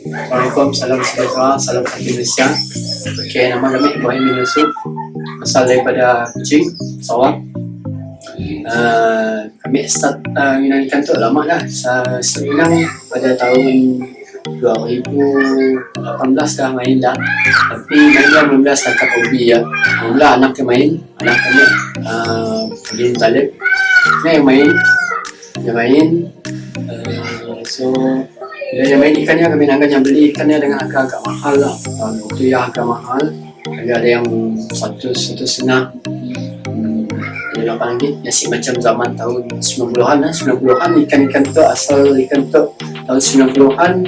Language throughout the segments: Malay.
Waalaikumsalam, salam sejahtera, salam satu Indonesia. Okay, nama kami Ibrahim bin Yusuf, asal daripada Kuching, Sarawak. Kami start Minang ikan tu lama dah. Saya Minang pada tahun 2018 dah main dah. Tapi main dah mula setakat hobi ya. Mula anak main, anak kami bin Talib. Dia yang main. So dia main ikannya, kami nangganya beli ikannya dengan agak mahal lah. Waktu ya agak mahal. Ada yang satu setengah. Ada apa lagi? Nasi macam zaman tahun 90-an lah. 90-an ikan tu asal ikan tu tahun 90-an.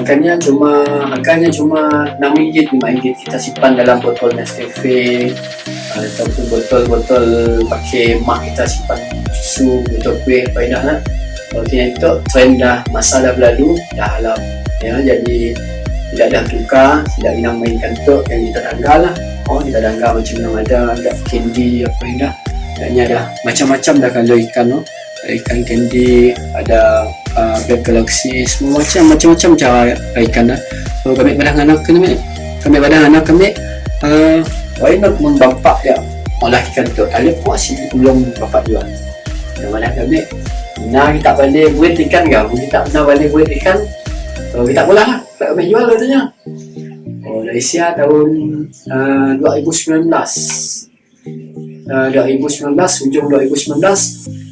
Ikannya harganya cuma RM6, RM5. Kita simpan dalam botol Nescafe ataupun botol pakai mak kita simpan susu, botol kuih, faedah lah. Okey, itu trend dah, masa dah berlalu, dah alam ya, jadi tidak ada tukar, tidak Minang mainkan tu yang kita tanggal lah. Kita tanggal macam Minang ada candy apa yang dah, maknanya dah macam-macam dah kalau ikan ikan candy, ada Black Galaxy, semua macam-macam cara ikan dah. So kami badang anak kami why not membapak ya olah ikan tu, kalau puas belum bapak jual. Yang mana kami kita balik buat ikan ke? Kita pernah balik buat ikan. Kita pula lah. Tak ambil jual katanya. Malaysia tahun 2019. 2019, ujung 2019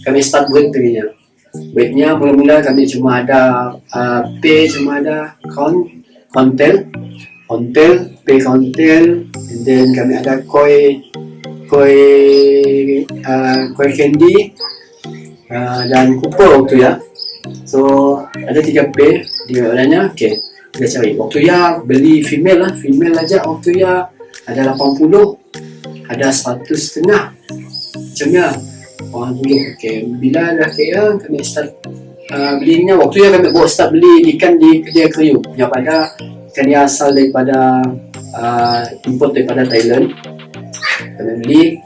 kami start buat tadinya. Buatnya mula-mula kami cuma ada cuma ada kontel, and then kami ada koi candy, dan kupur waktu ya. So ada 3 P di mana. Okay, kita cari waktu ya, beli female aja waktu ya ada 80, ada 100.5 macamnya 80. Okay, bila dah kaya kami start belinya. Waktu ya kami start beli ikan di kedai kayu yang pada ikan yang asal daripada import daripada Thailand. Kami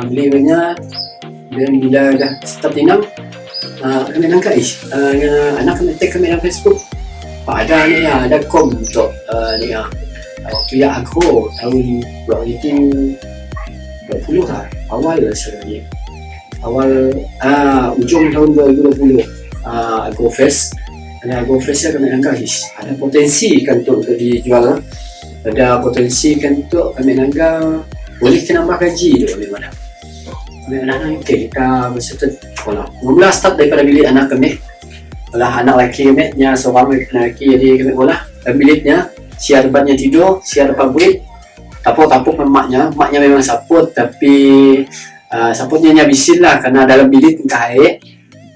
beli banyak. Dan bila dah start tinam, kami nangka anak kami tag kami dalam Facebook. Ada kom untuk waktu ya agro tahun 2020 lah, awal sebenarnya. Ujung tahun 2020 Agro Fest. Agro Fest ya kami nangka ada potensi kan untuk dijual. Ada potensi kan untuk kami nangka boleh nambah gaji tu kami mana. Anak-anak kita berserta sekolah. Mula start daripada bilik anak kami. Olah anak lelaki kami nya seorang anak lelaki, jadi kami olah biliknya, siar depannya tidur, siar depan burit. Tapuk maknya memang saput, tapi saputnya bisin lah karena dalam bilik tingkah air.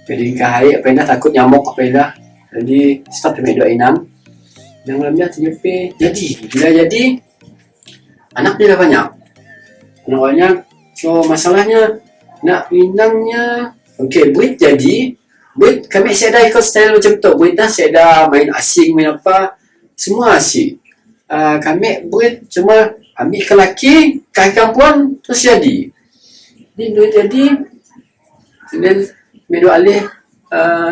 Jadi tingkah air apa takut nyamuk apa dah. Jadi start kami 26. Yang malamnya TJP jadi anaknya dah banyak. So masalahnya nak Minangnya buat jadi. Buat kami saya dah ikut style macam tu. Buat dah saya dah main asing, main apa, semua asing. Kami buat cuma ambil ikan lelaki, ikan perempuan terus jadi. Jadi dan medu alih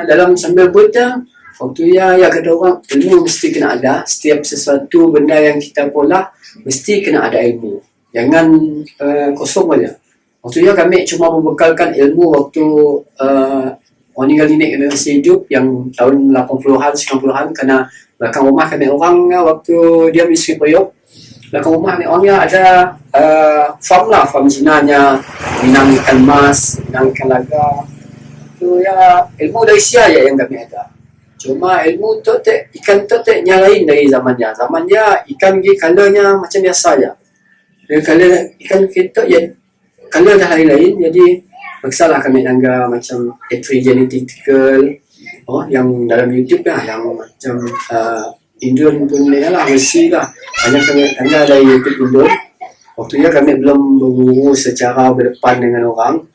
dalam sambil buat dah. Waktu ya kata orang, ilmu mesti kena ada. Setiap sesuatu benda yang kita pola mesti kena ada ilmu. Jangan kosong aja. Waktu ya kami cuma membekalkan ilmu waktu orang tinggal nenek kami masih hidup yang tahun 80-an, 90-an, karena belakang rumah kami orang waktu dia misi periuk. Belakang rumah kami orangnya ada farm jinanya, Minang ikan mas, Minang ikan laga. Itu ya ilmu dari sia ya yang kami ada. Cuma ilmu tu ikan tu lain dari zamannya. Zamannya ikan colornya macam biasa aja. Kalau ikan kita ya kalau dah lain-lain, jadi maksalah kami tangga macam genetical yang dalam YouTube lah, yang macam Indon pun lah, Messi lah, banyak kami tangga dari YouTube Indon. Waktu ya kami belum mengurus secara berdepan dengan orang.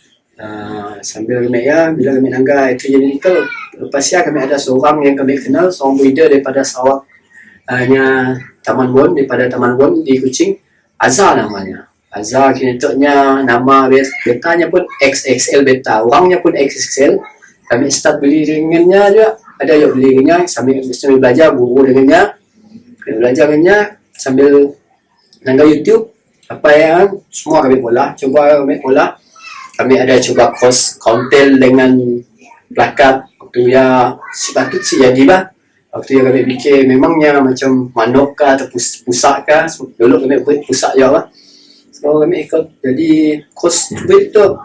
Sambil kami bila kami tangga genetical, lepas ya kami ada seorang yang kami kenal, seorang breeder daripada Sarawak, Taman Won di Kuching. Azhar namanya. Azhar kinetoknya nama betanya pun XXL beta. Orangnya pun XXL. Kami start beli dengannya juga. ada yang beli dengannya sambil belajar, guru dengannya, belajar dengannya sambil nangga YouTube. Apa yang semua kami pola. Kami ada coba course konten dengan plakat. Waktu ya sepatut sih jadilah. Waktu yang kami fikir memangnya macam manok kah atau pusak kah. Dulu kami buat pusak je lah. So kami ikut jadi course buat tu.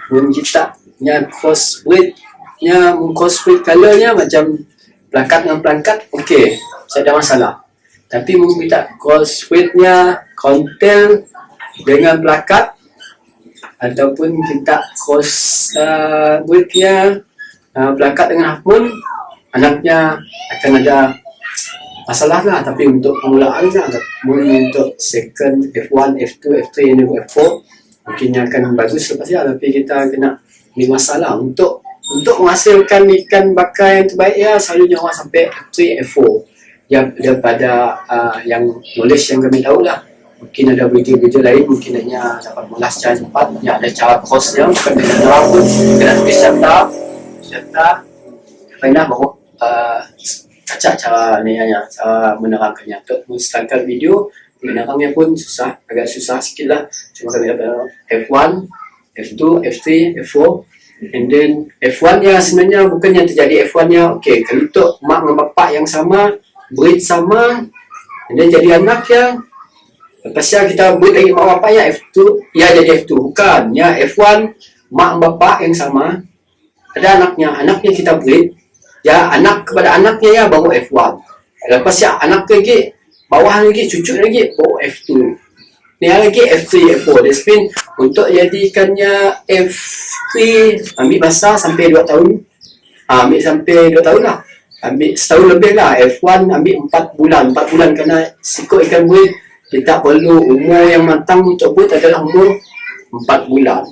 Pun kita nya course buat colornya macam plakat dengan plakat, okey, tak ada masalah. Tapi mungkin kita course buatnya konten dengan plakat ataupun kita course buatnya plakat dengan hafun, anaknya akan ada masalah lah. Tapi untuk permulaan lah, untuk second F1, F2, F3 dan F4 mungkin akan bagus lepas ya. Tapi kita kena ni masalah untuk menghasilkan ikan bakar yang terbaik ya, selalunya orang sampai F3, F4 ya, daripada yang knowledge yang kami tahu lah. Mungkin ada video-video lain, mungkin hanya dapat mula secara cepat ya, ada cara kosnya, bukan dengan orang pun kena tulis serta pernah bawa kaca cara ni hanya cara menerangkannya. Untuk menstartkan video menerangnya pun agak susah sikit lah. Cuma kami dapat F1, F2, F3, F4 and then F1 nya sebenarnya bukan yang terjadi F1 nya okey, kalau tu mak dengan bapak yang sama, breed sama, and then jadi anak yang lepas ya kita breed lagi mak bapak ya F2 ya jadi F2, bukan ya F1 mak dan bapak yang sama, ada anaknya kita breed ya, anak kepada anaknya ya baru F1, lepas ya anak lagi bawah lagi cucu lagi baru F2, ni lagi F3, F4. That's mean untuk jadikannya F3 ambil masa sampai 2 tahun. Ambil sampai 2 tahun lah. Ambil setahun lebih lah. F1 ambil 4 bulan. 4 bulan kerana sikut ikan buih kita perlu umur yang matang untuk buih adalah umur 4 bulan.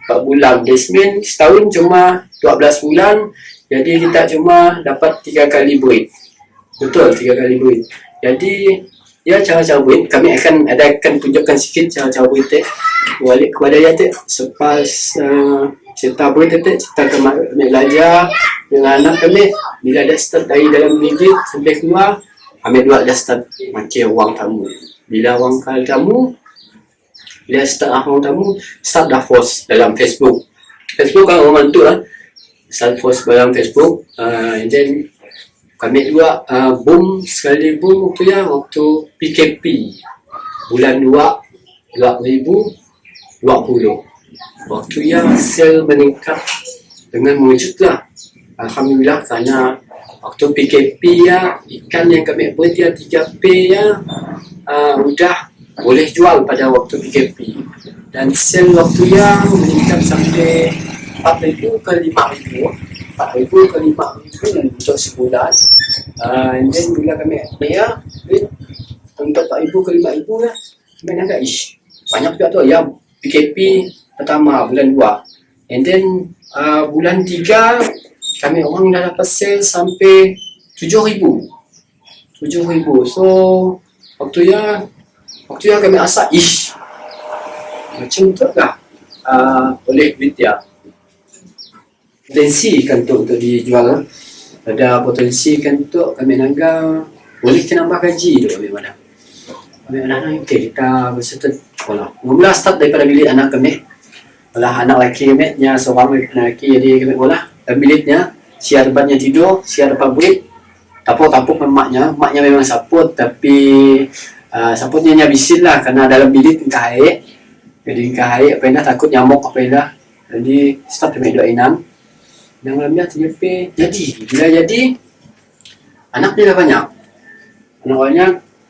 4 bulan. That's mean setahun cuma 12 bulan. Jadi kita cuma dapat 3 kali buih. Betul, 3 kali buih. Jadi ya cara-cara buat kami akan tunjukkan sikit cara-cara buat balik kepada ya selepas cerita buat cerita kami belajar dengan anak kami bila dah start dari dalam bibit sampai keluar, kami dua dah start makin wang tamu. Bila start dah post dalam Facebook kan orang tu lah, start post dalam Facebook, and then kami dua boom waktu PKP bulan 2 2020. Waktu yang sel meningkat dengan mengejut lah. Alhamdulillah kerana waktu PKP ya ikan yang kami buat ya 3P ya udah boleh jual pada waktu PKP, dan sel waktu yang meningkat sampai 4,000 ke 5,000 untuk sebulan. And then bila kami ya untuk 4,000 ke 5,000 lah, kami agak banyak juga tu ya. PKP pertama bulan 2, and then bulan 3 kami orang dah dapat sale sampai 7,000. So waktu ya kami rasa macam tu lah, boleh duit ya, potensi kan untuk dijual. Ada potensi kan untuk kami nangga boleh kita nambah gaji tu kami mana. Kami anak okey kita berserta sekolah. Mula start daripada bilik anak kami. Alah anak lelaki kami nya seorang anak lelaki, jadi kami bola dalam biliknya, siar tempatnya tidur, siar depan buik. Tapuk maknya memang saput, tapi saputnya nya bisin lah kerana dalam bilik tingkah air. Jadi tingkah air apa takut nyamuk apa dah. Jadi start kami dua inang. Yang dalamnya TJP bila jadi anaknya dah banyak,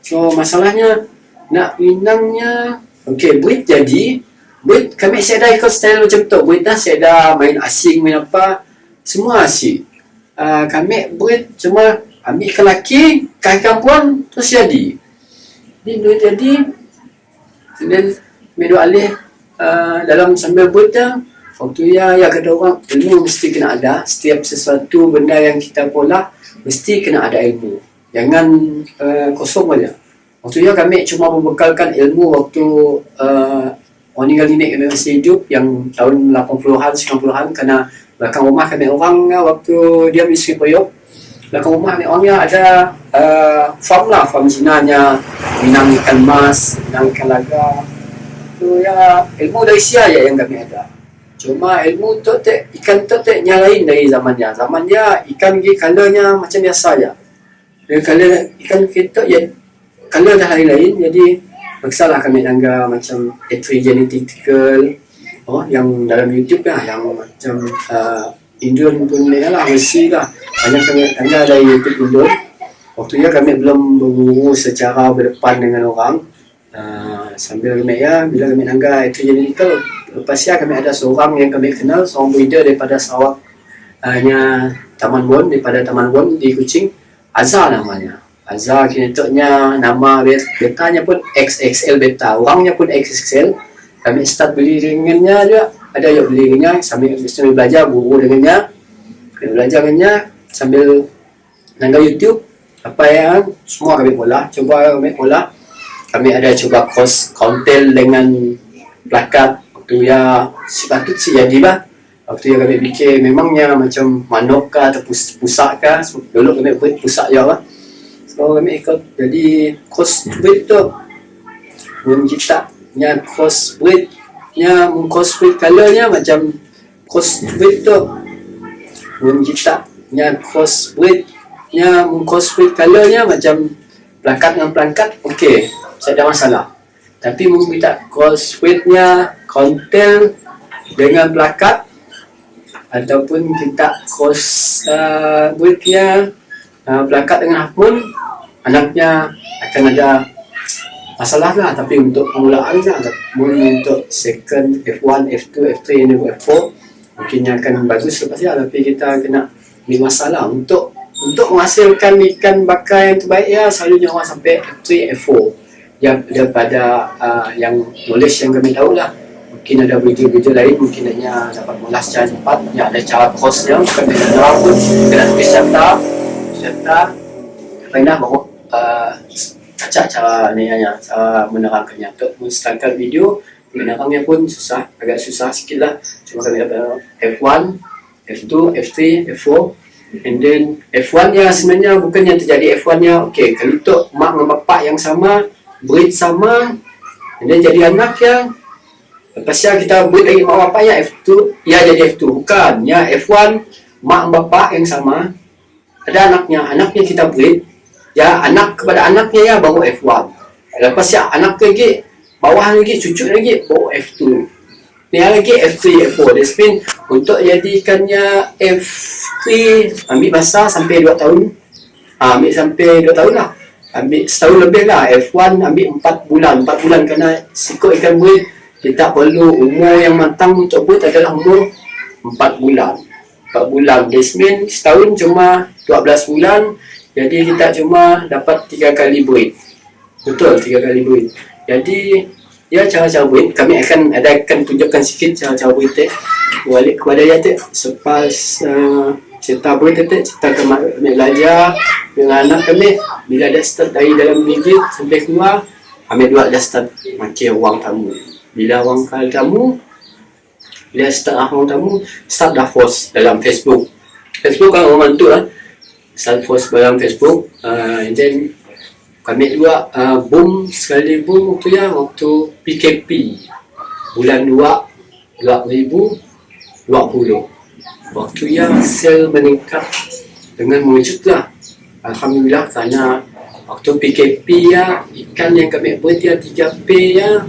so masalahnya nak minangnya okey buat kami saya dah ikut style macam tu, buat dah saya dah main asing, main apa semua asing. Kami buat cuma ambil ke laki ikan puan terus jadi dan medu alih dalam sambil buat dah. Waktu ya kata orang, ilmu mesti kena ada. Setiap sesuatu benda yang kita pola mesti kena ada ilmu. Jangan kosong aja. Waktu ya kami cuma membekalkan ilmu waktu orang tinggal nenek kami masih hidup yang tahun 80-an 90-an, karena belakang rumah kami orang waktu dia di Sri Payok, belakang rumah kami orangnya ada farm lah, farm Cina-nya, minang ikan mas, minang ikan laga. Itu ya ilmu dari sia ya yang kami ada. Cuma ilmu tu ikan tu lain dari zamannya. Zamannya ikan ni colornya macam biasa je. Dia color ikan kita ya color dah lain-lain, jadi maksalah kami anggar macam genetical yang dalam YouTube lah, yang macam Indon pun ni lah, mesti lah banyak kami anggar dari YouTube Indon. Waktu ya kami belum berguru secara berdepan dengan orang. Sambil kami bila kami anggar genetical, lepas ya kami ada seorang yang kami kenal, seorang breeder daripada Sarawak, Taman Bon, daripada Taman Bon di Kuching, Azhar namanya. Azhar kinetoknya nama betanya pun XXL beta, orangnya pun XXL. Kami start beli dengannya juga, ada yang beli dengannya sambil belajar guru dengannya, belajar dengannya sambil nangga YouTube apa yang semua kami coba kami olah. Kami ada coba cross kontel dengan plakat. Waktu ya sepatut sih jadi bah. Waktu yang kami fikir memangnya macam manok kah atau pusak kah. Dulu kami buat pusak je lah. So kami ikut jadi crossbreed tu. Mun kita nya crossbreed colornya macam crossbreed tu. Mun kita nya crossbreed colornya macam plakat dengan plakat, okey, tak ada masalah. Tapi mungkin kita crossbreednya kontel dengan plakat, ataupun kita crossbreednya plakat dengan hakmun, anaknya akan ada masalah lah. Tapi untuk permulaan lah, untuk second, F1, F2, F3, F4 mungkin akan bagus lepas ya. Tapi kita kena ambil masalah untuk menghasilkan ikan bakar yang terbaik ya, selalunya orang sampai F3, F4 ya, daripada yang knowledge yang kami tahu lah. Mungkin ada video-video lain, mungkin hanya dapat mengolah secara cepat ya, ada cara crossnya, bukan beda pun kena tulis serta pernah baru acak cara ni hanya cara menerangkannya. Untuk menstart video menerangnya pun agak susah sikit lah. Cuma kami dapat F1, F2, F3, F4. And then F1 nya sebenarnya bukan yang terjadi F1 nya okey, kalau itu mak dengan bapak yang sama, breed sama, and then jadi anak yang lepas ya kita breed lagi mak bapak ya F2 ya jadi F2, bukan ya F1 mak dengan bapak yang sama, ada anaknya kita breed ya, anak kepada anaknya ya baru F1, lepas ya anak lagi bawah lagi cucu lagi baru F2, ni lagi F3, F4. That's mean untuk jadikannya F3 ambil masa sampai 2 tahun. Ambil sampai 2 tahun lah. Ambil setahun lebih lah. F1 ambil 4 bulan. 4 bulan kerana sikut ikan breed kita perlu umur yang matang untuk breed adalah umur 4 bulan. 4 bulan. That's mean setahun cuma 12 bulan. Jadi kita cuma dapat 3 kali breed. Betul, 3 kali breed. Jadi ya cara-cara breed kami akan tunjukkan sikit cara-cara breed balik kepada dia sepas cerita breed cerita kami belajar dengan anak kami. Bila dah start dari dalam bibit sampai keluar, kami dua dah start makin ruang tamu. Bila ruang tamu, bila start ruang tamu, start dah post dalam Facebook kan orang tu lah, start post dalam Facebook. And then kami dua boom sekali boom waktu PKP bulan 2 2020. Waktu yang sel meningkat dengan mengejut lah. Alhamdulillah, kerana waktu PKP ya ikan yang kami buat ya 3P ya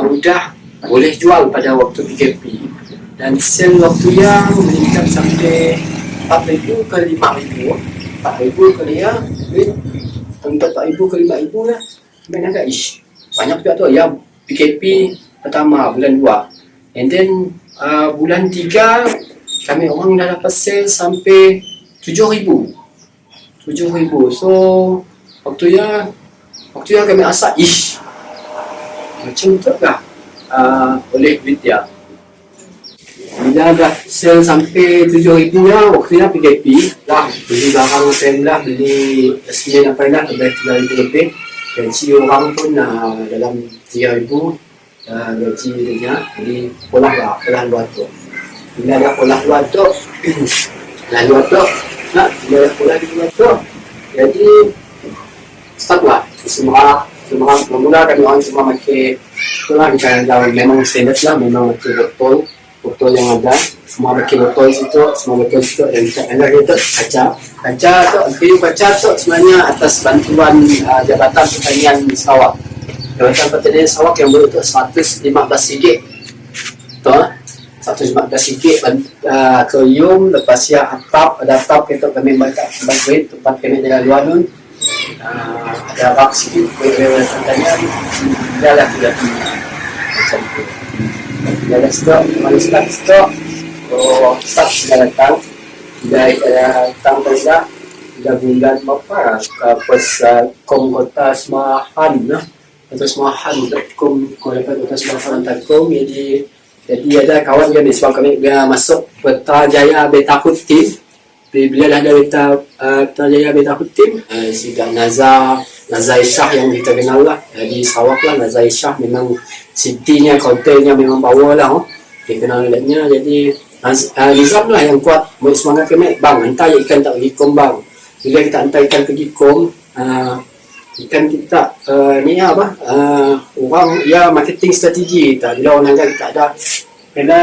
udah boleh jual pada waktu PKP, dan sel waktu yang meningkat sampai 4,000 ke 5,000, 4,000 kali ya, tempat 4,000 ke 5,000 lah. Main agak banyak juga tu ya. PKP pertama bulan 2, and then bulan 3 kami orang dah dapat sale sampai 7,000. So waktu ya kami rasa macam tu lah boleh duit ya. Bila dah sale sampai 7,000 ya, waktunya PKP lah, beli barang apa lah, beli semen apa lah, lebih 3,000 lebih. Gaji orang pun dalam 3,000, gaji dia. Jadi pola luar tu. Bila ada pola luar tu, lalu tu, bila ada pola luar tu, jadi start lah. Semua mula kami orang semua pakai itulah kalau memang standard lah, memang pakai botol yang ada, semua pakai botol situ, dan kita kaca tu sebenarnya atas bantuan Jabatan Pertanian Sarawak. Jabatan Pertanian Sarawak yang boleh tu RM115 tu, RM115 kerium, lepas ya atap kita kami bantuin tempat kami jalan luar tu. Ada bak sikit pertanyaan dah lah macam tu. Dah stok sudah datang, dah datang dah bulan berapa pas kom kota Semahan atau semahan.com dapat kota semahan.com. Jadi ada kawan kan di sebab kami masuk Putrajaya Beta Hood Team. Bila ada Putrajaya Beta Hood Team, sehingga Nazar Isyah yang kita kenal lah di Sarawak lah. Nazar Isyah memang city-nya, kaunternya memang power lah, kita kenal nya. Jadi Nizam lah yang kuat buat semangat kami, bang hantar ikan tak pergi kom bang. Bila kita hantar ikan pergi kom, ikan kita ni apa, orang ya marketing strategi kita. Bila orang anggap kita ada kena,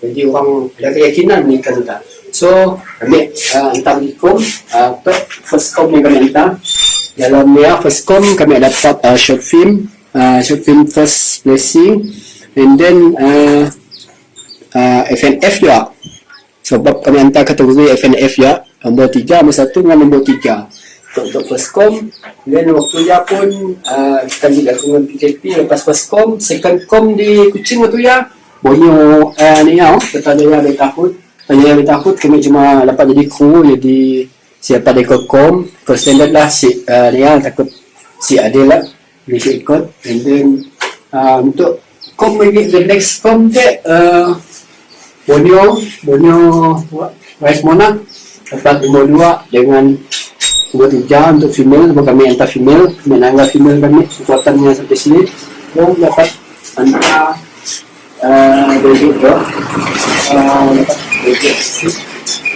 jadi orang ada keyakinan ni ikan kita. So kami hantar pergi kom, first kom yang kami hantar. Dalam dia first com kami dapat short film first placing, and then FNF juga. Sebab kami hantar kategori FNF ya, nombor 3, nombor 1 dengan nombor 3 untuk first com. Dan waktu ya pun kita juga dengan PKP. Lepas first com, second com di Kuching waktu ya Borneo ni ya, Putrajaya Beta Hood kami cuma dapat jadi kru, jadi siapa dekor kom standard lah si dia takut si Adil lah dia ikut. And then untuk kom the next kom ke Borneo West Mona dapat nombor 2 dengan nombor 3 untuk female. Sebab kami hantar female, menangga female kami kekuatannya sampai sini, dan dapat hantar debut tu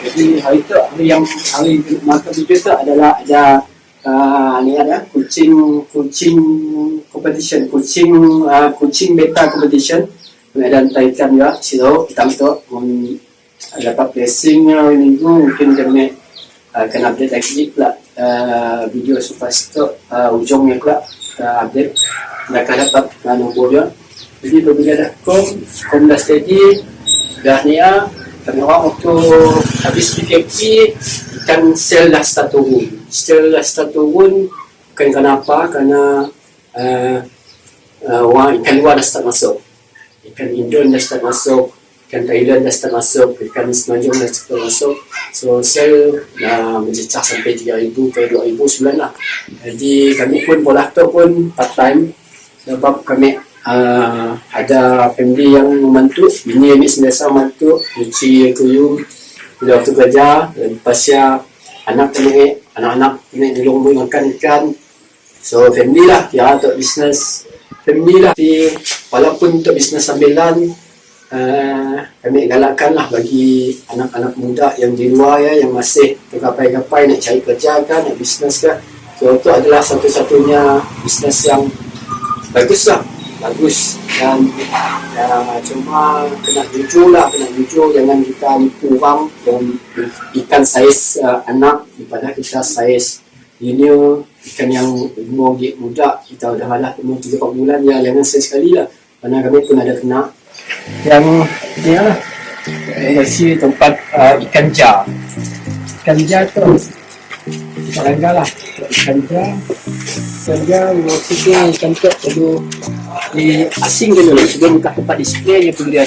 Jadi hari market video tu adalah ada ni ada kucing competition, kucing beta competition. Ada taikan juga situ hitam tu dapat placingnya minggu. Mungkin kami akan update lagi pula video selepas tu ujungnya pula update akan dapat nombor dia. Jadi berbeza dah kom dah steady dah ni kami orang waktu habis PKP ikan sel dah start turun. Bukan kenapa, kerana ikan luar dah start masuk, ikan Indon dah start masuk, ikan Thailand dah start masuk, ikan Semenanjung dah start masuk. So sel dah mencecah sampai 3,000 ke 2,000 sebulan lah. Jadi kami pun pola tu pun part time, sebab kami ada family yang membantu, bini ambil sentiasa membantu cuci kuyum bila waktu kerja. Lepas ya anak-anak kena tolong makan ikan. So family lah, ya untuk bisnes family lah. Tapi walaupun untuk bisnes sambilan, kami galakkan lah bagi anak-anak muda yang di luar ya, yang masih tergapai-gapai nak cari kerja kan, nak bisnes kan. So itu adalah satu-satunya bisnes yang bagus, dan cuma kena jujur, jangan kita nipu orang dan ikan saiz anak daripada kita saiz ini ikan yang umur muda, kita dah malah umur 3-4 bulan ya, jangan sekali lah. Kerana kami pun ada kena yang ni lah kasi tempat ikan jar tu kita langgar lah ikan jar maksudnya ikan tu perlu di asing dulu sebelum buka tempat display nya, perlu di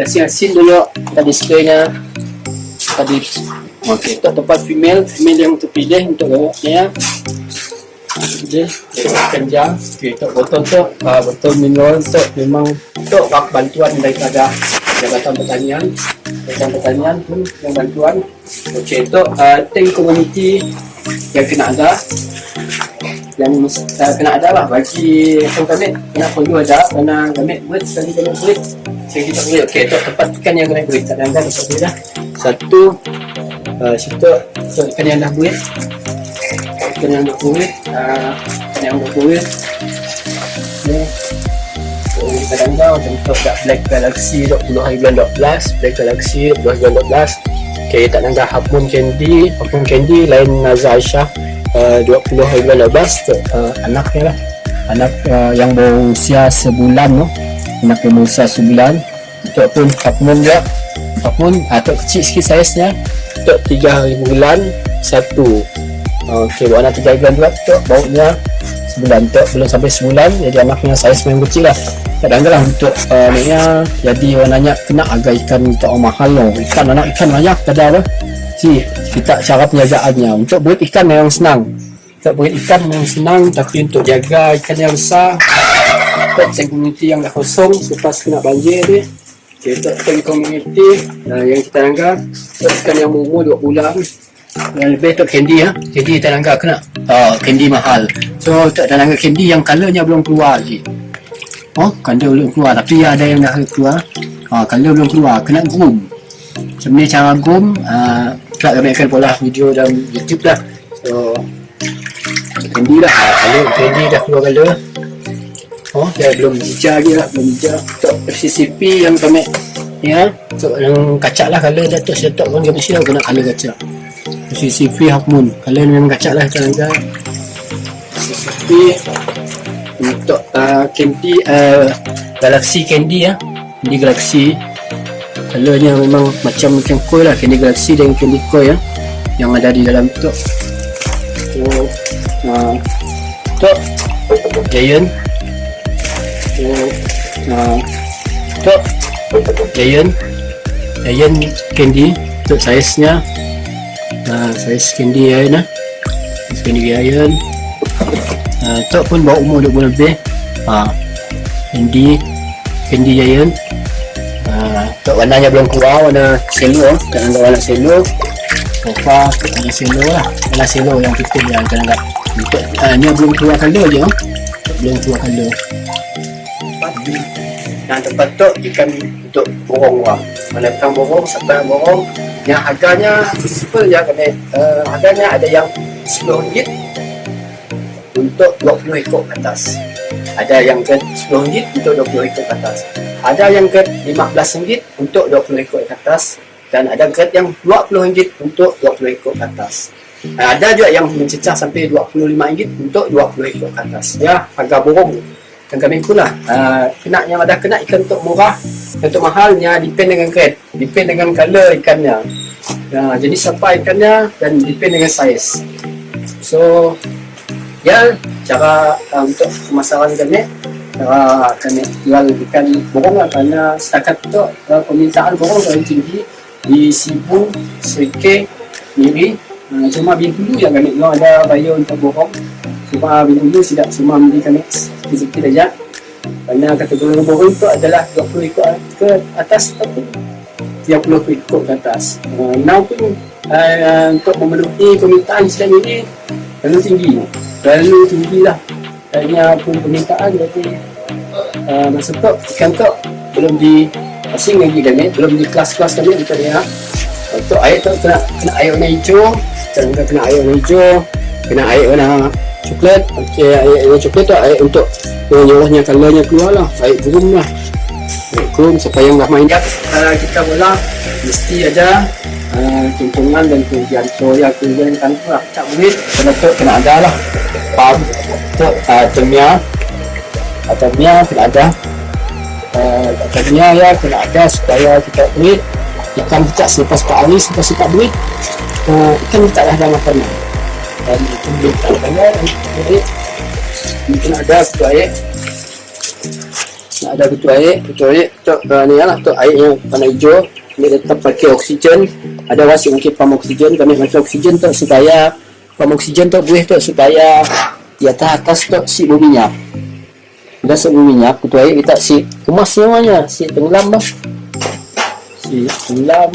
asing dulu kita displaynya tadi. Okey, untuk tempat female yang terpilih untuk gawaknya je ikan jar. Okey, untuk botol tu botol mineral tu memang untuk bantuan daripada Jabatan Pertanian pun yang bantuan. Okey, untuk tank community yang kena ada yang kena ada lah bagi kami kena perlu ada karena kami buat sekali kami buat saya kita boleh okey tu tempat ikan yang kena buat kadang tak boleh dah satu situ ikan yang dah buat ikan yang dah buat ikan yang dah buat ni kadang-kadang contoh kat Black Galaxy 20 hari bulan 12 Black Galaxy 20 bulan 12 okey tak nangga Hapun Candy lain Nazar Aisyah 20 hari bulan 12 anaknya lah anak yang berusia sebulan no? Anak yang berusia sebulan tu pun Hapun juga Hapun tu kecil sikit saiznya tu 3 hari bulan 1 okey warna 3 hari bulan 2 tu baunya sebulan tu belum sampai sebulan jadi anaknya saiz yang kecil lah kadang-kadang untuk maknya jadi warnanya kena agak ikan tak mahal loh ikan anak ikan banyak ada apa si kita cara penjagaannya untuk buat ikan yang senang untuk buat ikan yang senang tapi untuk jaga ikan yang besar untuk community yang dah kosong selepas kena banjir dia kita community yang kita anggap ikan yang umur 2 bulan yang lebih tu candy ya candy kita anggap kena candy mahal so tak ada anggap candy yang colornya belum keluar lagi color belum keluar tapi ada yang dah keluar color belum keluar kena groom macam ni cara groom tak kami akan pola video dalam YouTube lah so candy lah color candy dah keluar color dia belum hijau lagi lah belum hijau untuk FCCP yang kami ya so yang kacak lah color dah tu saya tak pun kami silap kena color kacak FCCP Hapun color memang kacak lah kita anggap FCCP untuk candy Galaxy Candy ya Candy Galaxy colornya memang macam koi lah Candy Galaxy dan Candy Koi ya yang ada di dalam tu Giant Giant Candy untuk saiznya saiz Candy Giant Candy Giant tu pun bawa umur 2 bulan lebih Candy Giant tu warnanya belum keluar warna selo tak ada warna selo sofa warna selo lah warna selo yang kita yang jangan untuk ni belum keluar color je belum keluar color yang tempat tu ikan untuk borong lah menentang borong sampai borong yang harganya simple ya kena harganya ada yang RM10 untuk 20 ekor ke atas ada yang ke RM10 untuk 20 ekor ke atas ada yang ke RM15 untuk 20 ekor ke atas dan ada grade yang RM20 untuk 20 ekor ke atas ada juga yang mencecah sampai RM25 untuk 20 ekor ke atas ya harga borong dan kami pun lah kena yang ada kena ikan untuk murah untuk mahalnya depend dengan grade depend dengan color ikannya jadi siapa ikannya dan depend dengan size so ya cara untuk pemasaran kami kami jual ikan borong lah karena setakat tu permintaan borong paling tinggi di Sibu, Serike, Miri cuma Bintulu yang kami jual ada bayar untuk borong cuma Bintulu tidak semua beli kami sedikit saja karena kategori borong itu adalah 20 ekor ke atas ataupun 30 ekor ke atas now pun untuk memenuhi permintaan selain ini terlalu tinggi lah hanya pun permintaan jadi masa tu ikan tu belum di asing lagi kami belum di kelas-kelas kami kita lihat untuk air tu kena air warna hijau kena air warna hijau kena air warna coklat okey air warna coklat tu air untuk nyorosnya colornya keluar lah air groom lah air groom supaya yang dah main kita bola mesti ada tuntungan dan kemudian soya kemudian kan lah tak boleh kena ada lah pump untuk atamnya kena ada atamnya ya kena ada supaya kita boleh ikan kita selepas 4 hari selepas kita boleh ikan kita dah makan dan itu boleh tak ada mungkin ada kutu air ada kutu air untuk ni lah untuk air yang warna hijau dia tetap pakai oksigen ada wasi mungkin pam oksigen kami pakai oksigen tu supaya pam oksigen tu boleh tu supaya di atas tu si minyak dah si minyak kutu air kita si kemas semuanya si tenggelam lah si Ulam.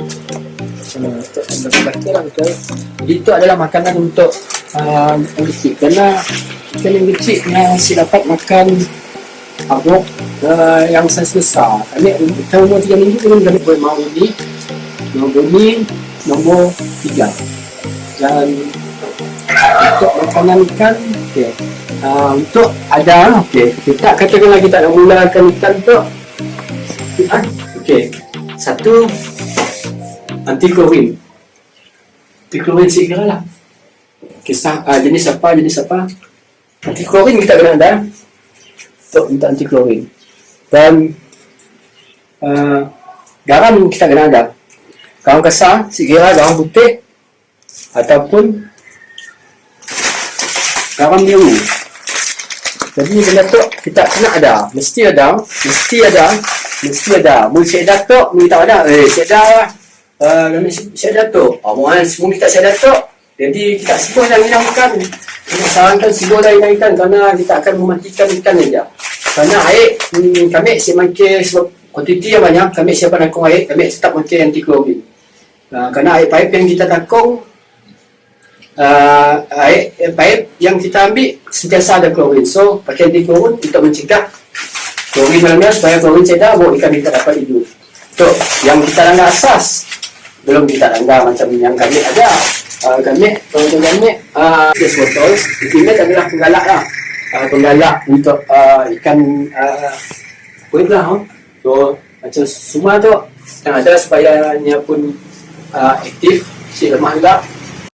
Untuk bagi lah betul. Itu adalah makanan untuk yang kecil, kerana ikan yang kecil si dapat makan abuk yang saiz besar. Kami umur 3 minggu kami boleh mau ini nombor 3. Dan untuk makanan ikan, okay. Untuk ada, okay. Kita katakanlah kita nak mulakan ikan tu, okay. Satu, anti klorin sikit lah. Kisah jenis apa? Anti klorin kita kena ada. Untuk minta anti klorin. Dan garam kita kena ada. Garam kasar, sekira garam putih ataupun garam biru. Jadi benda tu kita kena ada, mesti ada. Mesti ada tu, kita ada. Saya ada tu. Semua kita saya ada tu. Jadi kita sebut dah hilang ikan. Kita sarankan sebut dah hilang ikan kerana kita akan mematikan ikan saja. Kerana air, kami saya makan sebab kuantiti yang banyak, kami siapa nakung air, kami tetap makan anti klorin. Kerana air paip yang kita takung, air paip yang kita ambil sentiasa ada klorin. So pakai anti klorin untuk mencegah klorin mana supaya klorin cedar baru ikan kita dapat hidup. So yang kita langgar asas, belum kita langgar macam yang kami ada. Kami yes botol ultimate adalah penggalak lah. Penggalak untuk ikan kulit lah. So macam semua tu yang ada supaya nya pun aktif, si lemah juga.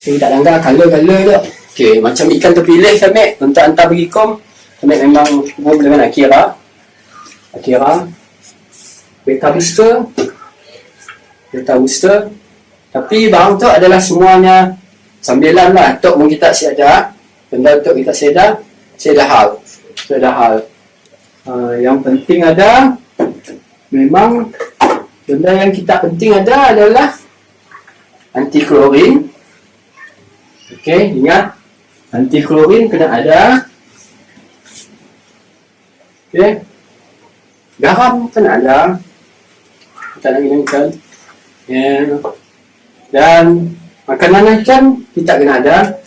Kami tak langgar color tu. Okay, macam ikan terpilih kami untuk hantar pergi kom, kami memang hubung dengan Akira, beta booster. Tapi barang tu adalah semuanya sambilan lah. Tok pun kita siada, benda tok kita siada hal. Yang penting ada, memang benda yang kita penting ada adalah anti klorin. Okey, ingat anti klorin kena ada. Okey, garam kena ada. Kita nak ingatkan. Dan makanan ikan kita kena ada.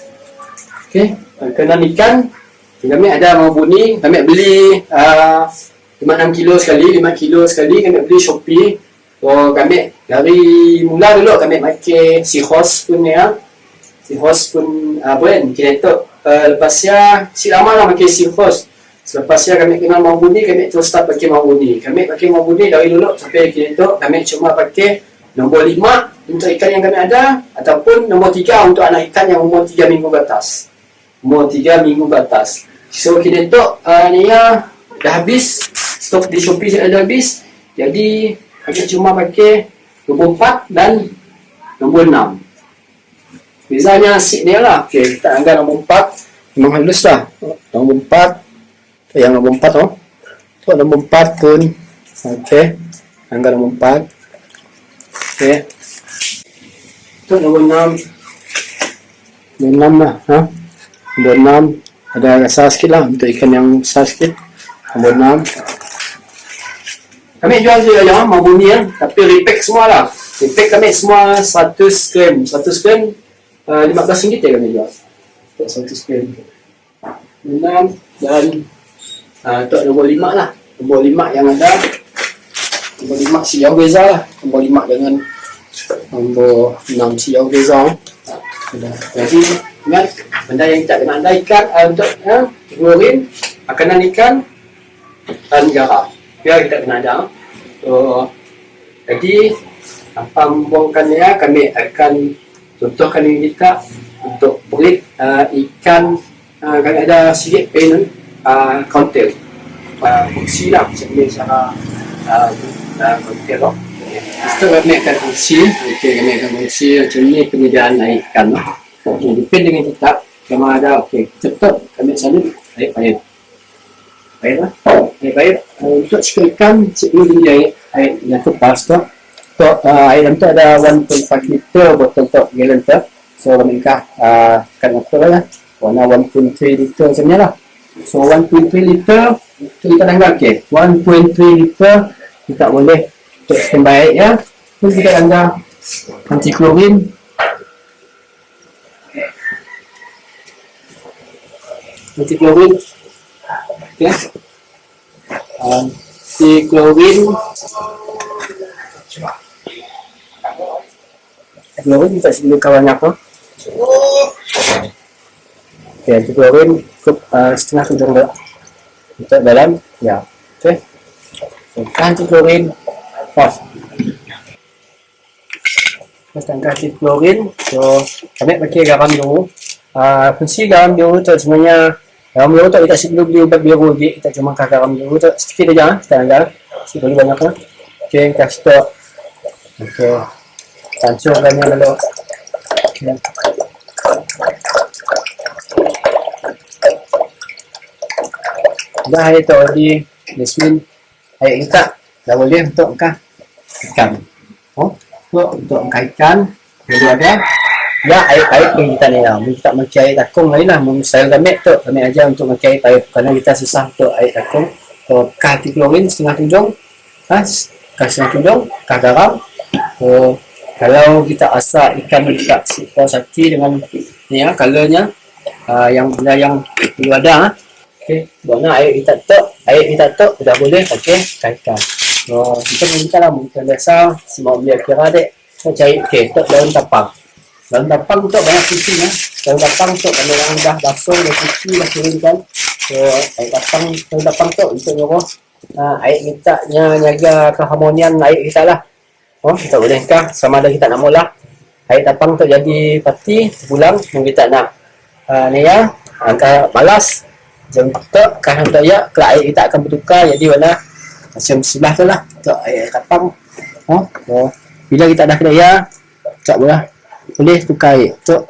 Okey, makanan ikan kami ada mau bunyi, kami beli 5 kilo sekali, kami beli Shopee. So kami dari mula dulu kami pakai si host pun ya. Si host pun kita tu lepasnya si lama lah pakai si host. Selepasnya kami kenal mau bunyi, kami terus start pakai mau bunyi. Kami pakai mau bunyi dari dulu sampai kita tu kami cuma pakai nombor 5 untuk ikan yang kami ada, ataupun nombor 3 untuk anak ikan yang umur 3 minggu ke atas. So kini tu ni ya dah habis, stok di Shopee sudah habis. Jadi kami cuma pakai nombor 4 dan nombor 6. Bezanya asyik dia lah. Okay, kita anggap nombor 4 memang halus lah. Nombor 4 yang nombor 4 tu. Tu nombor 4 pun okey. Anggap nombor 4. Okey. Tu nombor 6. Nombor 6 lah, Nombor 6 ada rasa sikit lah untuk ikan yang besar sikit. Nombor 6. Kami jual je mau bunyi ya, tapi repack semua lah. Repack kami semua 100 gram. 100 gram RM15 ya kami jual. 100 gram. 6 dan tu nombor 5 lah. Nombor 5 yang ada. Nombor 5 si jauh beza lah. Nombor 5 dengan nombor 6 si jauh beza. Jadi ingat benda yang kita kena ada ikan untuk klorin, makanan ikan dan garam. Biar kita kena ada. So jadi tanpa membuangkannya kami akan contohkan ini kita untuk breed ikan. Kami ada sikit pen kontel fungsi lah macam ni cara kontel lah. Setelah kami akan fungsi, kami akan fungsi macam ni penyediaan air ikan lah. Depend dengan kita, kalau ada cepat kami selalu air lah. Air untuk sikit ikan sebelum dia air yang kupas tu. Untuk air tu ada 1.5 liter botol tu gallon tu. So kami akan atur lah. Warna 1.3 liter macam ni lah. So 1.3 liter tu kita tanggal 1.3 liter kita boleh untuk standby ya. pun kita tanggal anti klorin. Anti klorin. Okey. Anti klorin. Klorin kita sebelum kawan apa? Okey, anti klorin cukup setengah tudung untuk dalam ya. Okey. Anti klorin off. Tanggal anti klorin. So kami pakai garam dulu. Fungsi garam biru tu sebenarnya garam biru tu kita sebelum beli ubat biru je kita cuma kasih garam biru tu sedikit aja kita tanggal sebelum banyak lah. Okey, kasih tu untuk hancurkannya dulu. Okay. Dah itu di Jasmine air kita dah boleh untuk angkat ikan. Untuk angkat ikan jadi ada ya air yang kita ni lah. Kita macam air takung lain lah. Saya kami tu kami ajar untuk pakai air kerana kita susah untuk air takung. So kasih klorin setengah tudung, kasih setengah tudung, kasih garam. So kalau kita asap ikan kita puas hati dengan ni ya colornya yang benda yang perlu ada. Okey, buatnya air kita tu dah boleh pakai ikan. So kita lah mungkin biasa semua biar kira dek. So cari tu daun tapang. Daun tapang tu banyak cuci ya. Daun tapang tu kalau yang dah basuh dah cuci dah keringkan. So daun tapang tu untuk nyuruh air kita jaga keharmonian air kita lah. Kita bolehkah sama ada kita nak mula air tapang tu jadi pati pulang kita nak ni ya angka balas jam tu kan untuk ya kalau air kita akan bertukar jadi warna macam sebelah tu lah untuk air tapang. So bila kita dah kena ya tak boleh tukar air untuk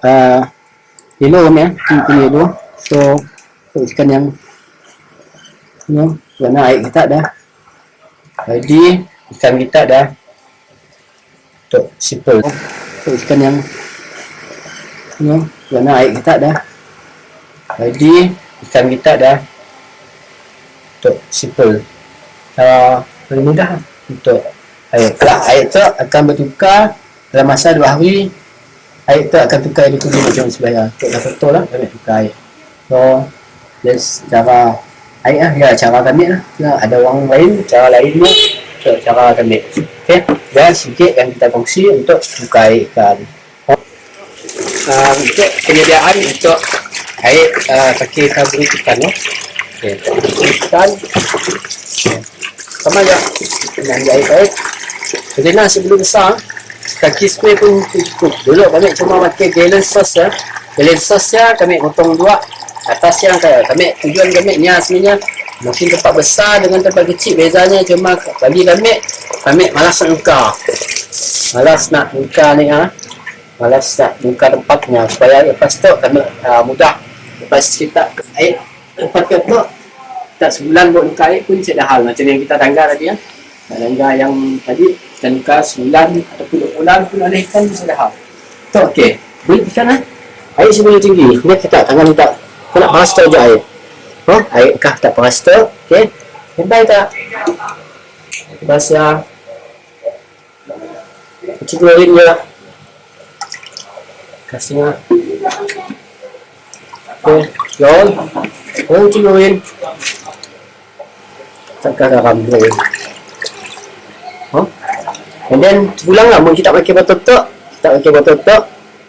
yellow ni ya yellow. So ikan yang ni warna air kita dah jadi ikan kita dah untuk simple. Ikan yang ni warna air kita dah jadi ikan kita dah untuk simple. Lebih mudah untuk air. Kalau air tu akan bertukar dalam masa 2 hari, air tu akan tukar di kulit macam sebelah. Untuk dah betul lah kami tukar air. So that's cara air lah ya, cara kami lah. Ada orang lain cara lainnya untuk cara kami. Okey, dan sedikit yang kita kongsi untuk tukar air ikan. Untuk penyediaan untuk air pakai kabel ikan ya. Okey, ikan sama aja dengan air baik. Jadi nak sebelum besar kaki spray pun cukup. Dulu kami cuma pakai gallon sauce ya. Gallon sauce ya kami potong 2 atas yang kami tujuan kami ni sebenarnya mungkin tempat besar dengan tempat kecil bezanya cuma bagi kami malas nak buka ni malas nak buka tempatnya supaya lepas tu kami mudah lepas kita air lepas tu tak sebulan buat buka air pun saya dah hal macam yang kita tangga tadi ya. Tangga yang tadi kita buka sebulan ataupun 2 bulan pun ada ikan bisa dah hal. Tu okey. Beli ikan air sebelum tinggi. Dia kita tangan kita nak paras tu je air. Air kah tak paras tu. Okey. Sampai tak basah. Cuci klorin je. Kasihnya. Okey. Jom. Cuci klorin. Takkan garam dulu. And then sebulan lah mun kita pakai botol tu,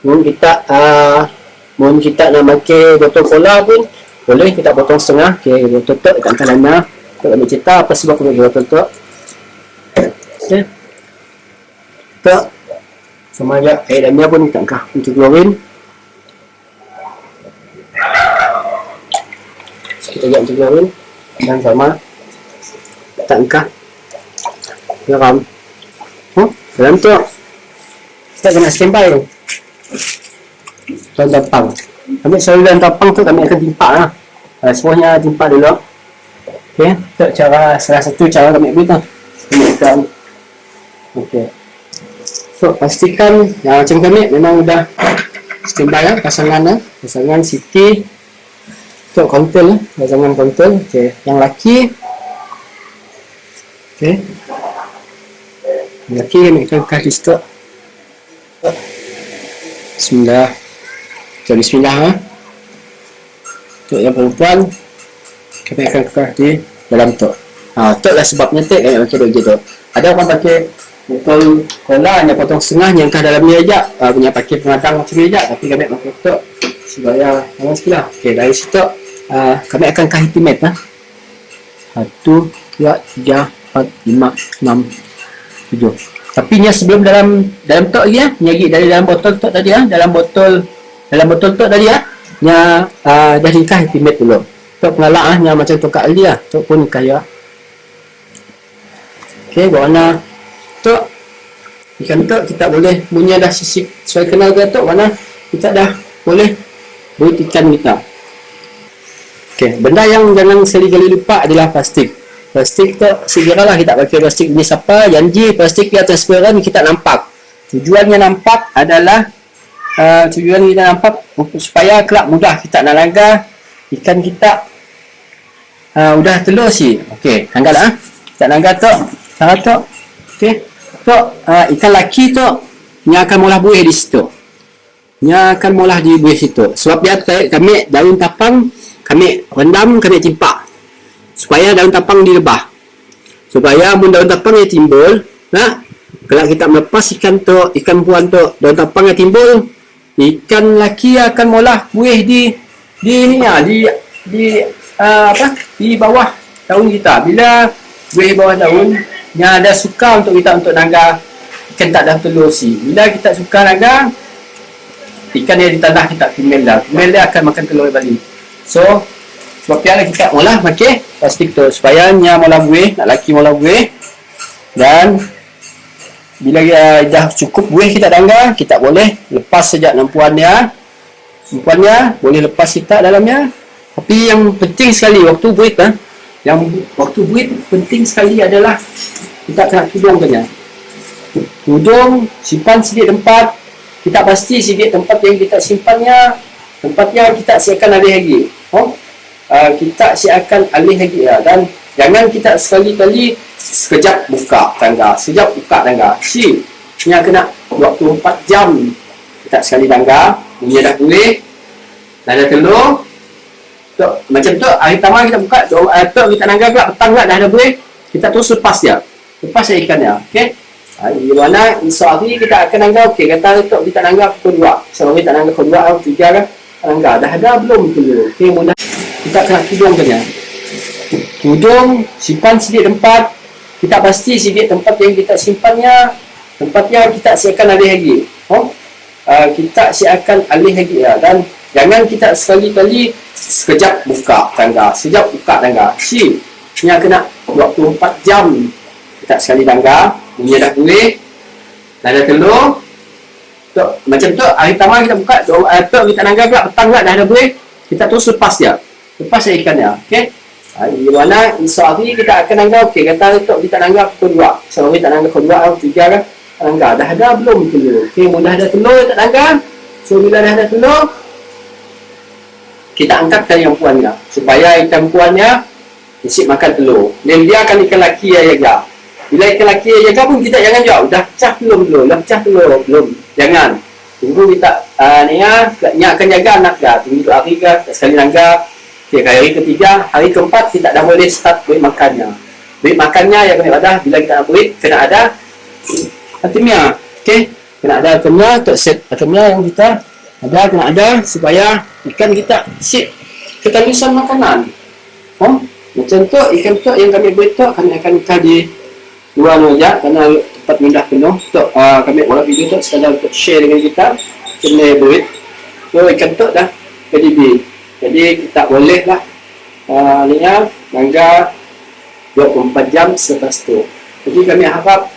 mun kita nak pakai botol cola pun boleh kita potong setengah. Okey, botol tu kat kanan tu ambil cerita apa sebab aku bagi botol tu. Okey. Tu sama aja air dalamnya pun kita angkat untuk klorin. Kita agak untuk klorin dan sama tak angkat garam. Dalam tu kita kena standby tu daun tapang. Ambil saluran tapang tu kami akan timpak lah. Semuanya timpak dulu. Okey, tu cara salah satu cara kami buat tu. Ambilkan. Okey. So pastikan yang macam kami memang dah standby lah pasangan Siti tu kontrol pasangan kontrol. Okey, yang laki okey Lelaki kami akan kekal di situ. Bismillah. Jadi bismillah, ha. Untuk yang perempuan kami akan kekal di dalam tu. Tu lah sebabnya kami pakai dua gitu. Ada orang pakai botol cola hanya potong setengah yang kah dalamnya aja, punya pakai pengadang macam ni aja, tapi kami pakai tu supaya awas pula. Okey, dari situ kami akan kah hitimate, ha. 1 2 3 4 5 6 7. Tapi nya sebelum dalam tok lagi ya, nyagi dari dalam botol tok tadi ya, dalam botol tok tadi ya. Nya dah nikah intimate dulu. Tok pengalak ah nya macam tok kak Ali ah, tok pun nikah ya. Okey, warna tok ikan tok kita boleh punya dah sisik sesuai kenal ke tok warna kita dah boleh buat ikan kita. Okey, benda yang jangan sekali-kali lupa adalah plastik. Plastik tu segeralah kita pakai plastik jenis apa, janji plastik yang transparan kita nampak. Tujuannya nampak adalah tujuan kita nampak supaya kelak mudah kita nak langgar ikan kita. Udah telur si. Okey, langgar ah. Kita langgar tu, cara tu. Okey. Tu ikan laki tu nya akan mula buih di situ. Nya akan mula di buih situ. Sebab dia kami daun tapang kami rendam, kami timpak supaya daun tapang dilebah, supaya mun daun tapang yang timbul, nah, kalau kita melepas ikan tu, ikan puan tu, daun tapang yang timbul, ikan laki akan mula buih di ini ya, di bawah daun kita. Bila buih bawah daun, nya ada suka untuk kita untuk naga ikan tak dah telur si. Bila kita suka naga ikan yang di tanah kita female dia akan makan telur balik. So sebab piala kita mula pakai plastik tu supaya nya mula buih, nak laki mula buih. Dan bila dah cukup buih kita dangga, kita boleh lepas sejak nampuannya boleh lepas kita dalamnya. Tapi yang penting sekali waktu buih penting sekali adalah kita kena tudungkannya. Tudung, simpan sedikit tempat. Kita pasti sedikit tempat yang kita simpannya, tempatnya kita siapkan alih lagi. Kita siapkan alih lagi ya. Dan jangan kita sekali-kali sekejap buka tangga, nya kena 24 jam kita sekali tangga, bunyi dah buih, dah ada telur. Macam tu hari pertama kita buka, kita tangga pula petang pula dah ada buih, kita terus lepas ikannya. Okey. Di mana esok hari kita akan tangga. Okey, kata kita tangga pukul 2. Sebab kita tangga pukul 2 atau 3 kan. Tangga dah ada belum telur. Okey, mudah kita kena tudungkannya. Tudung, simpan sedikit tempat. Kita pasti sedikit tempat yang kita simpannya, tempatnya kita siapkan alih lagi. Kita siapkan alih lagi ya. Dan jangan kita sekali-kali sekejap buka tangga, nya kena 24 jam kita sekali tangga, bunyi dah buih, dah ada telur. Macam tu hari pertama kita buka, kita tangga pula petang pula dah ada buih, kita terus lepas ikannya. Okey. Di mana esok hari kita akan tangga. Okey, kata kita tangga pukul 2. Sebab kita tangga pukul 2 atau 3 kan. Tangga dah ada belum telur. Okey, mudah ada telur tak tangga. So bila dah ada telur, kita angkatkan yang puannya supaya ikan puannya isi makan telur. Dan dia akan ikan laki yang jaga. Bila ikan laki yang jaga pun kita jangan jawab dah pecah telur belum. Jangan. Tunggu kita nya akan jaga anak dah. Tunggu hari ke sekali tangga. Okay, hari ketiga, hari keempat kita dah boleh start buat makannya. Buat makannya yang kena ada, bila kita nak buat, kena ada atemnya. Okey, kena ada atemnya untuk set atemnya yang kita ada, kena ada supaya ikan kita sip ketagihan makanan. Macam tu ikan tu yang kami buat tu kami akan di dua meja kerana tempat mudah penuh. Untuk kami buat video tu sekadar untuk share dengan kita. Kena buat. So ikan tu dah jadi. Jadi kita bolehlah tangga 24 jam selepas tu. Jadi kami harap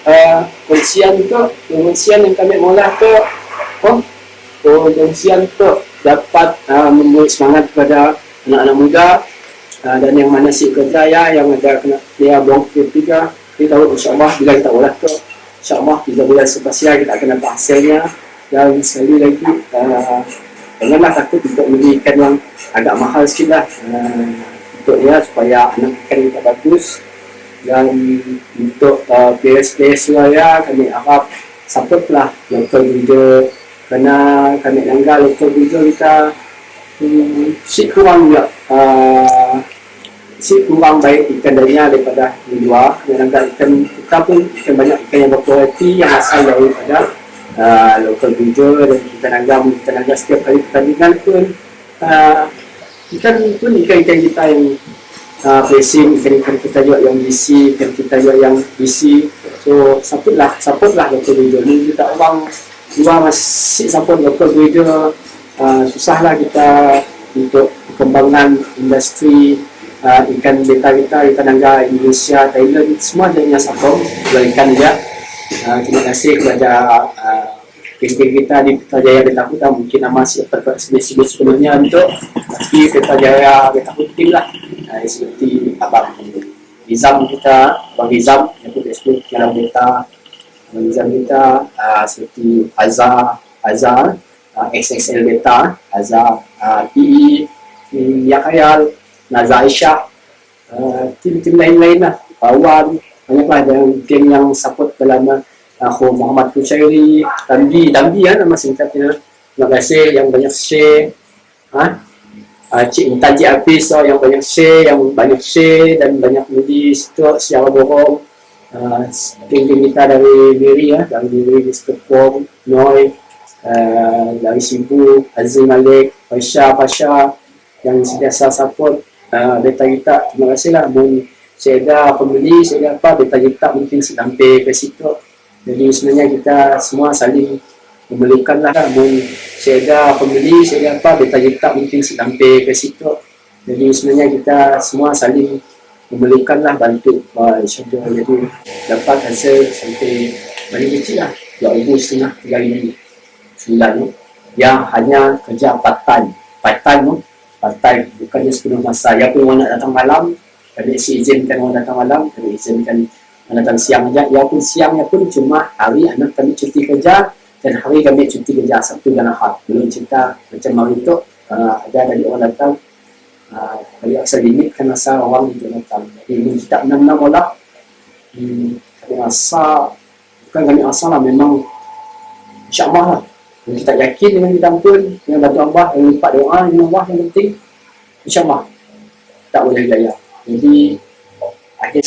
pengungsian yang kami mula tu pengungsian tu dapat memberi semangat kepada anak-anak muda dan yang mana si kerja yang ada kena dia blok ketiga. Kita tahu insya-Allah bila kita olah tu insya-Allah 3 bulan selepas kita akan dapat hasilnya. Dan sekali lagi janganlah takut untuk beli ikan yang agak mahal sikit lah untuk dia supaya anak ikan kita bagus. Dan untuk players-players luar ya, kami harap support lah local breeder, kerana kami anggap local breeder kita sikit kurang juga sikit kurang baik ikan daripada di luar. Kami anggap ikan kita pun ikan banyak ikan yang berkualiti yang asal daripada local breeder. Dan kita anggap setiap kali pertandingan pun ikan ikan kita yang placing, ikan kita juga yang BC, ikan kita juga yang BC. So support lah local breeder ni. Kita orang luar masih support local breeder, susahlah kita untuk perkembangan industri ikan beta kita, ikan naga Indonesia, Thailand, semua adanya support ikan dia. Terima kasih kepada geng-geng kita di Putrajaya Beta Putih. Mungkin nama siapa sebelum sebelumnya untuk, tapi Putrajaya Beta Putih lah, seperti Abang Izam kita, Abang Izam yang pun disebut dalam beta, Abang Izam kita seperti Azhar XXL Beta, Azhar PE, Yakayal, Naza Aisyah, tim-tim lain-lain lah, kawan banyaklah geng yang support dalam aku Muhammad Kushairi, Tambi ya nama singkatnya. Terima kasih yang banyak share, Cik Intan Cik Hafiz yang banyak share dan banyak nulis itu secara bohong. Geng-geng kita dari Miri Mr. Fong, Noi, dari Sibu, Azim Malik, Pasha yang sentiasa support beta kita. Terima kasih lah. Saya ada pembeli, saya ada apa, beta kita mungkin sampai ke situ. Jadi sebenarnya kita semua saling memerlukan lah. Saya ada pembeli, saya ada apa, beta kita mungkin sampai ke situ. Jadi sebenarnya kita semua saling memerlukan lah, bantu insyaAllah. Jadi dapat hasil sampai paling kecil lah 2,500 3,900 yang hanya kerja part-time bukannya sepenuh masa. Ya pun orang nak datang malam, kami izinkan orang datang malam, kami izinkan orang datang siang aja. Ya pun siangnya pun cuma hari anak kami cuti kerja dan hari kami cuti kerja, Sabtu dan Ahad. Belum cerita macam hari itu ada dari orang datang kali asal limit kan masa orang itu datang. Jadi kita 6 orang kami rasa, bukan kami rasa lah, memang insyaAllah lah. Kita yakin dengan kita pun, dengan bantu Allah, dengan lipat doa dengan Allah yang penting, insyaAllah tak boleh gaya. Jadi akhir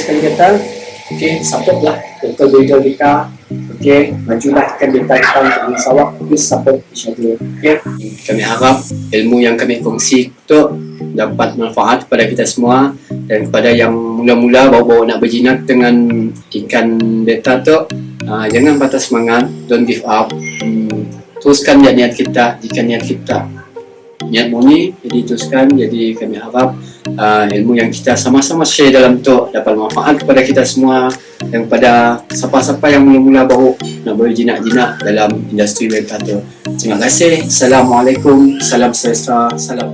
sekali kata, okay, support lah local breeder kita, okay, majulah ikan beta kita untuk bersawak, terus support insyaAllah. Okay. Kami harap ilmu yang kami kongsi itu dapat manfaat kepada kita semua, dan kepada yang mula-mula baru-baru nak berjinak dengan ikan beta tu, jangan patah semangat, don't give up. Teruskan niat kita, jika niat kita niat murni, jadi teruskan. Jadi kami harap ilmu yang kita sama-sama share dalam tu dapat manfaat kepada kita semua, dan kepada siapa-siapa yang mula-mula baru nak berjinak-jinak dalam industri beta tu. Terima kasih. Assalamualaikum, salam sejahtera, salam.